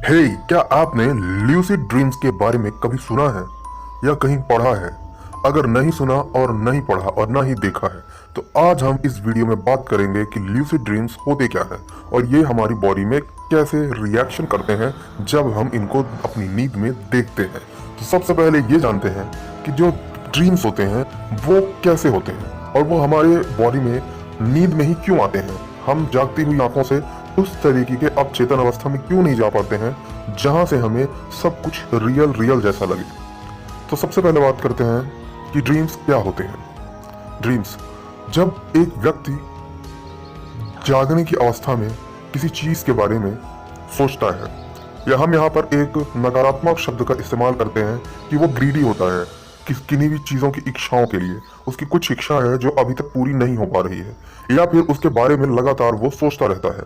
हे क्या आपने lucid dreams के बारे में कभी सुना है या कहीं पढ़ा है? अगर नहीं सुना और नहीं पढ़ा और ना ही देखा है तो आज हम इस वीडियो में बात करेंगे कि ल्यूसिड ड्रीम्स होते क्या है और ये हमारी बॉडी में कैसे रिएक्शन करते हैं जब हम इनको अपनी नींद में देखते हैं। तो सबसे पहले ये जानते हैं कि जो ड्रीम्स होते हैं वो कैसे होते हैं और वो हमारे बॉडी में नींद में ही क्यों आते हैं। हम जागती हुई आंखों से उस तरीके के अवचेतन अवस्था में क्यों नहीं जा पाते हैं जहां से हमें सब कुछ रियल जैसा लगे। तो सबसे पहले बात करते हैं कि ड्रीम्स क्या होते हैं। ड्रीम्स जब एक व्यक्ति जागने की अवस्था में किसी चीज के बारे में सोचता है, या हम यहाँ पर एक नकारात्मक शब्द का इस्तेमाल करते हैं कि वो ग्रीडी होता है किन्हीं भी चीज़ों की इच्छाओं के लिए। उसकी कुछ इच्छा है जो अभी तक पूरी नहीं हो पा रही है, या फिर उसके बारे में लगातार वो सोचता रहता है।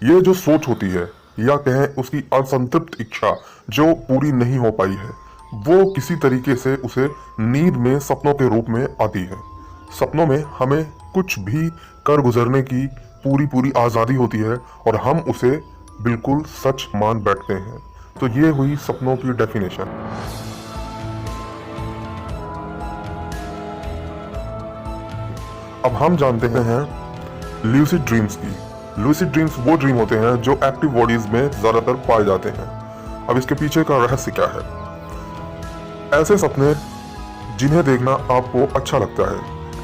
ये जो सोच होती है, या कहें उसकी असंतृप्त इच्छा जो पूरी नहीं हो पाई है, वो किसी तरीके से उसे नींद में सपनों के रूप में आती है। सपनों में हमें कुछ भी कर गुजरने की पूरी आज़ादी होती है और हम उसे बिल्कुल सच मान बैठते हैं। तो ये हुई सपनों की डेफिनेशन। अब हम जानते हैं ल्यूसिड ड्रीम्स की। ल्यूसिड ड्रीम्स वो ड्रीम होते हैं जो एक्टिव बॉडीज में ज्यादातर पाए जाते हैं। अब इसके पीछे का रहस्य क्या है? ऐसे सपने जिन्हें देखना आपको अच्छा लगता है,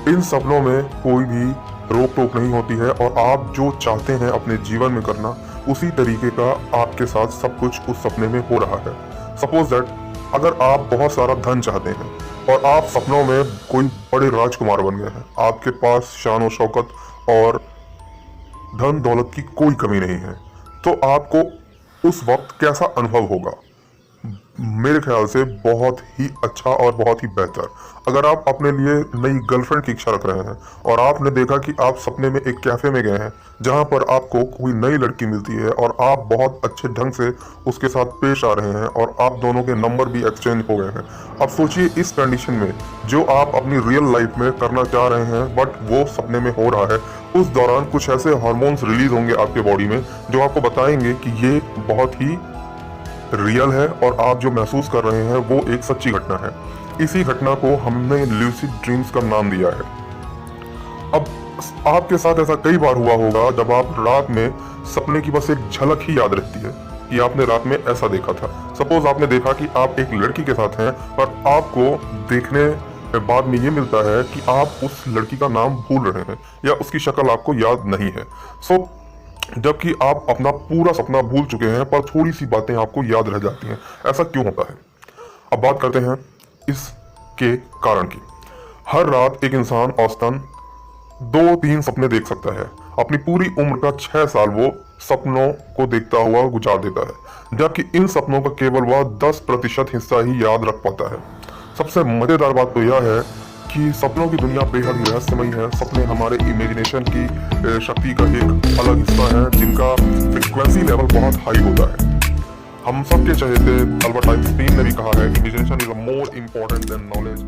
इन सपनों में कोई भी रोक टोक नहीं होती है और आप जो चाहते हैं अपने जीवन में करना, उसी तरीके का आपके साथ सब कुछ उस सपने में हो रहा है। सपोज दैट अगर आप बहुत सारा धन चाहते हैं और आप सपनों में कोई बड़े राजकुमार बन गए हैं, आपके पास शान और शौकत और धन दौलत की कोई कमी नहीं है, तो आपको उस वक्त कैसा अनुभव होगा? मेरे ख्याल से बहुत ही अच्छा और बहुत ही बेहतर। अगर आप अपने लिए नई गर्लफ्रेंड की इच्छा रख रहे हैं और आपने देखा कि आप सपने में एक कैफे में गए हैं जहां पर आपको कोई नई लड़की मिलती है और आप बहुत अच्छे ढंग से उसके साथ पेश आ रहे हैं और आप दोनों के नंबर भी एक्सचेंज हो गए हैं। अब सोचिए इस कंडीशन में जो आप अपनी रियल लाइफ में करना चाह रहे हैं बट वो सपने में हो रहा है, उस दौरान कुछ ऐसे हार्मोन्स रिलीज होंगे आपके बॉडी में जो आपको बताएंगे कि ये बहुत ही रियल है और आप जो महसूस कर रहे हैं वो एक सच्ची घटना है। इसी घटना को हमने ल्यूसिड ड्रीम्स का नाम दिया है। अब आपके साथ ऐसा कई बार हुआ होगा जब आप रात में सपने की बस एक झलक ही याद रहती है कि आपने रात में ऐसा देखा था। सपोज आपने देखा कि आप एक लड़की के साथ हैं पर आपको देखने के बाद में ये मिलता है कि आप उस लड़की का नाम भूल रहे हैं या उसकी शक्ल आपको याद नहीं है। जबकि आप अपना पूरा सपना भूल चुके हैं पर थोड़ी सी बातें आपको याद रह जाती हैं। ऐसा क्यों होता है? अब बात करते हैं इसके कारण की। हर रात एक इंसान औसतन 2-3 सपने देख सकता है। अपनी पूरी उम्र का 6 साल वो सपनों को देखता हुआ गुजार देता है, जबकि इन सपनों का केवल वह 10% हिस्सा ही याद रख पाता है। सबसे मजेदार बात तो यह है कि सपनों की दुनिया बेहद ही रहस्यमयी है। सपने हमारे इमेजिनेशन की शक्ति का एक अलग हिस्सा है जिनका फ्रीक्वेंसी लेवल बहुत हाई होता है। हम सबके चहेते अल्बर्ट आइंस्टीन ने भी कहा है, imagination is more important then knowledge.